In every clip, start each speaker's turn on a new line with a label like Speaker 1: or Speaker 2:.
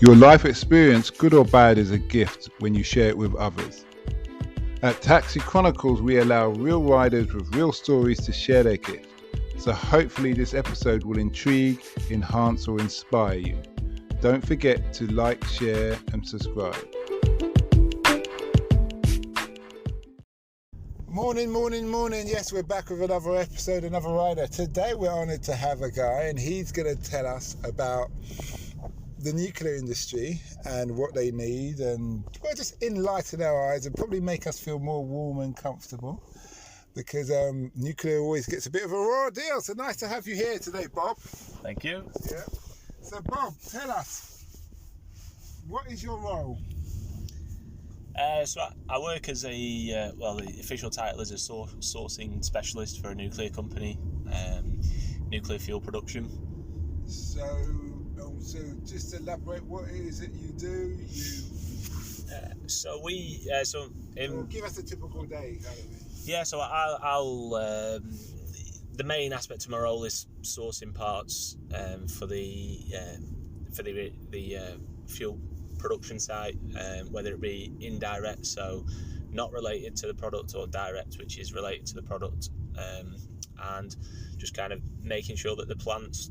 Speaker 1: Your life experience, good or bad, is a gift when you share it with others. At Taxi Chronicles, we allow real riders with real stories to share their gift. So hopefully this episode will intrigue, enhance or inspire you. Don't forget to like, share and subscribe. Morning. Yes, we're back with another episode, another rider. Today we're honoured to have a guy and he's going to tell us about the nuclear industry and what they need, and well, just enlighten our eyes and probably make us feel more warm and comfortable, because nuclear always gets a bit of a raw deal. So nice to have you here today, Bob.
Speaker 2: Thank you.
Speaker 1: Yeah. So Bob, tell us, what is your role?
Speaker 2: So I work as the official title is a sourcing specialist for a nuclear company, nuclear fuel production.
Speaker 1: So just elaborate, what is it you do?
Speaker 2: Give
Speaker 1: us a typical day, kind of thing.
Speaker 2: Yeah, so I'll the main aspect of my role is sourcing parts for the fuel production site, whether it be indirect, so not related to the product, or direct, which is related to the product, and just kind of making sure that the plants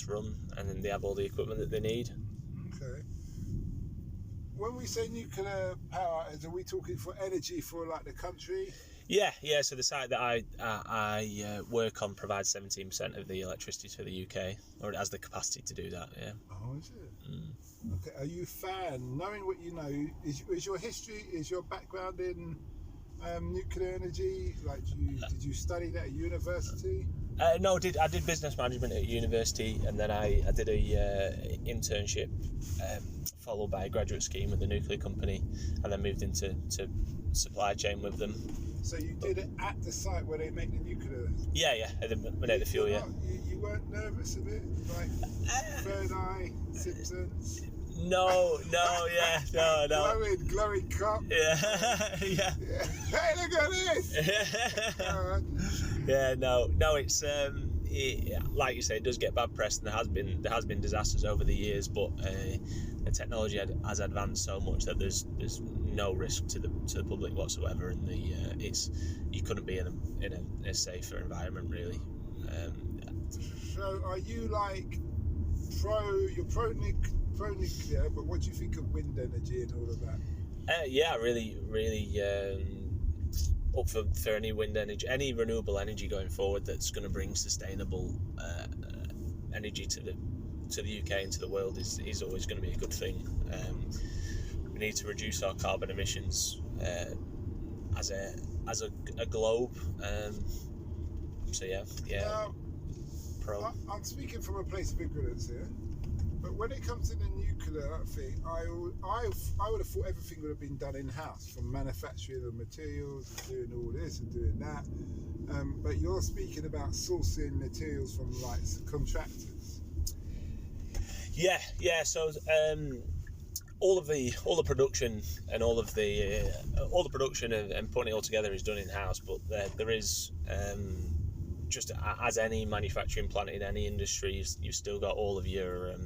Speaker 2: run and then they have all the equipment that they need.
Speaker 1: Okay. When we say nuclear power, are we talking for energy for like the country?
Speaker 2: Yeah. So the site that I work on provides 17% of the electricity for the UK, or it has the capacity to do that. Yeah.
Speaker 1: Oh, is it? Okay. Are you a fan? Knowing what you know, is your history, is your background in nuclear energy? Like, did you study that at university?
Speaker 2: No, I did business management at university, and then I did a internship followed by a graduate scheme with the nuclear company, and then moved into supply chain with them.
Speaker 1: So you did it at the site where they make the nuclear?
Speaker 2: Yeah, we make the fuel.
Speaker 1: You weren't nervous of it, like Third Eye, Simpsons?
Speaker 2: No.
Speaker 1: Glowing cop.
Speaker 2: Yeah.
Speaker 1: Hey, look at this.
Speaker 2: Yeah, no. It's like you say, it does get bad press, and there has been disasters over the years, but the technology has advanced so much that there's no risk to the public whatsoever, and you couldn't be in a safer environment, really.
Speaker 1: So are you like you're pro nuclear, but what do you think of wind energy and all of that?
Speaker 2: Yeah, really up for any wind energy, any renewable energy going forward that's going to bring sustainable energy to the UK and to the world is always going to be a good thing. We need to reduce our carbon emissions as a globe. So yeah.
Speaker 1: Now, I'm speaking from a place of ignorance here, but when it comes to the nuclear thing, I would have thought everything would have been done in-house, from manufacturing of materials and doing all this and doing that. But you're speaking about sourcing materials from like contractors.
Speaker 2: Yeah. So all the production and all the production and putting it all together is done in-house, but there is just as any manufacturing plant in any industry, you've still got all of your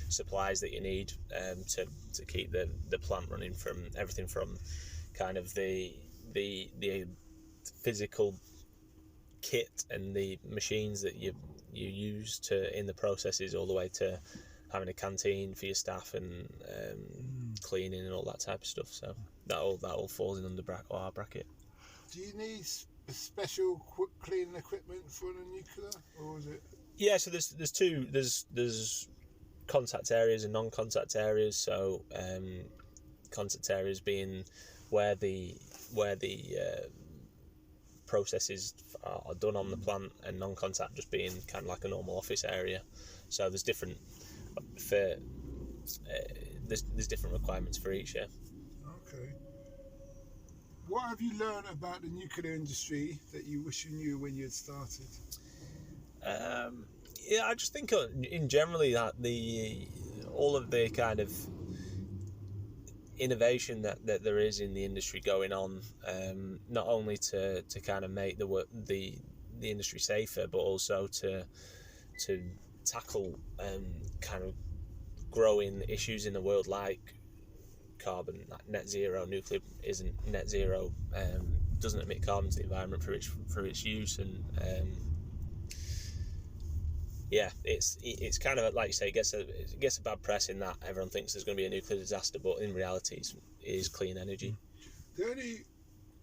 Speaker 2: supplies that you need to keep the plant running, from everything from kind of the physical kit and the machines that you use in the processes, all the way to having a canteen for your staff and cleaning and all that type of stuff. So that all falls in under our bracket.
Speaker 1: Do you need special cleaning equipment for the nuclear, or is it?
Speaker 2: Yeah, so there's contact areas and non-contact areas. So contact areas being where the processes are done on the plant, and non-contact just being kind of like a normal office area. So there's different there's different requirements for each. Yeah.
Speaker 1: Okay. What have you learned about the nuclear industry that you wish you knew when you had started?
Speaker 2: Yeah, I just think in generally that all of the kind of innovation that there is in the industry going on, not only to kind of make the industry safer, but also to tackle kind of growing issues in the world like carbon, like net zero. Nuclear isn't net zero, doesn't emit carbon to the environment for its use, and it's kind of like you say, it gets a bad press in that everyone thinks there's going to be a nuclear disaster, but in reality it is clean energy.
Speaker 1: The only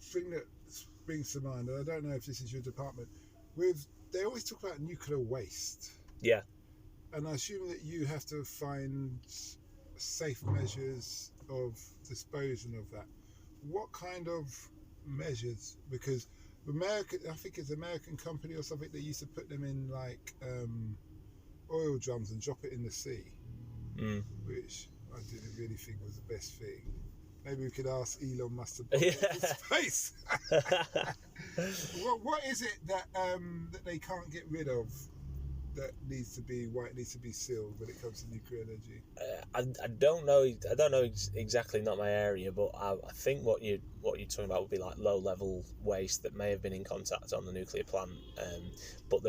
Speaker 1: thing that springs to mind, and I don't know if this is your department, they always talk about nuclear waste.
Speaker 2: Yeah.
Speaker 1: And I assume that you have to find safe measures of disposing of that. What kind of measures? Because I think it's an American company or something that used to put them in like oil drums and drop it in the sea, which I didn't really think was the best thing. Maybe we could ask Elon Musk to put it in space. What is it that they can't get rid of that needs to be sealed when it comes to nuclear energy?
Speaker 2: I don't know exactly, not my area, but I think what you're talking about would be like low level waste that may have been in contact on the nuclear plant, but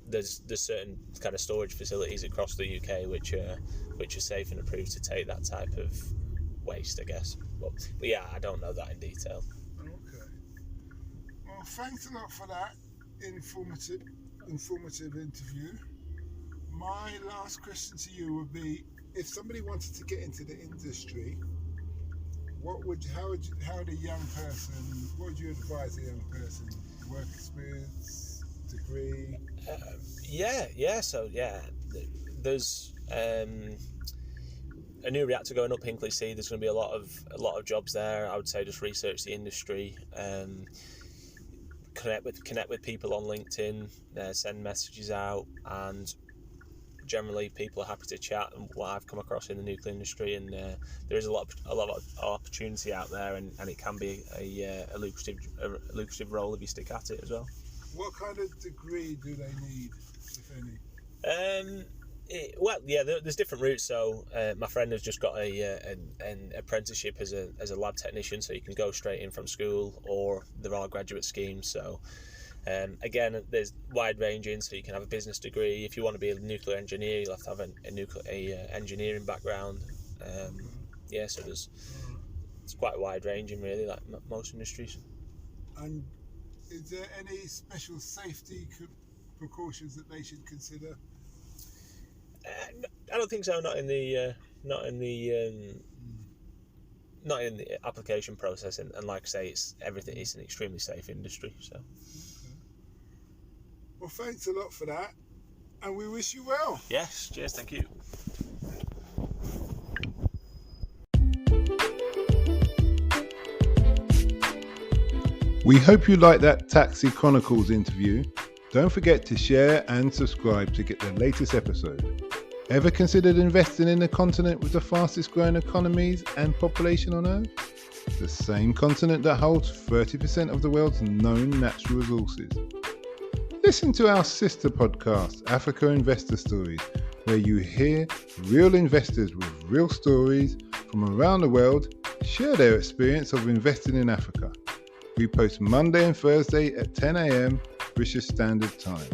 Speaker 2: there's certain kind of storage facilities across the UK which are safe and approved to take that type of waste, I guess, but yeah, I don't know that in detail.
Speaker 1: Okay, well, thanks a lot for that informative interview. My last question to you would be, if somebody wanted to get into the industry, how would you advise a young person? Work experience, degree?
Speaker 2: There's a new reactor going up Hinkley C. There's going to be a lot of jobs there. I would say just research the industry, connect with people on LinkedIn, send messages out, and generally people are happy to chat. And what I've come across in the nuclear industry, and there is a lot of opportunity out there, and it can be a lucrative role if you stick at it as well.
Speaker 1: What kind of degree do they need, if any?
Speaker 2: There's different routes. So my friend has just got an apprenticeship as a lab technician, so you can go straight in from school, or there are graduate schemes. So again, there's wide ranging. So you can have a business degree. If you want to be a nuclear engineer, you'll have to have a engineering background. So it's quite wide ranging, really, like most industries.
Speaker 1: And is there any special safety precautions that they should consider?
Speaker 2: I don't think so. Not in the application process, and like I say, it's an extremely safe industry. So,
Speaker 1: okay. Well, thanks a lot for that, and we wish you well.
Speaker 2: Yes, cheers, thank you.
Speaker 1: We hope you liked that Taxi Chronicles interview. Don't forget to share and subscribe to get the latest episode. Ever considered investing in the continent with the fastest growing economies and population on Earth? The same continent that holds 30% of the world's known natural resources. Listen to our sister podcast, Africa Investor Stories, where you hear real investors with real stories from around the world share their experience of investing in Africa. We post Monday and Thursday at 10 a.m. British Standard Time.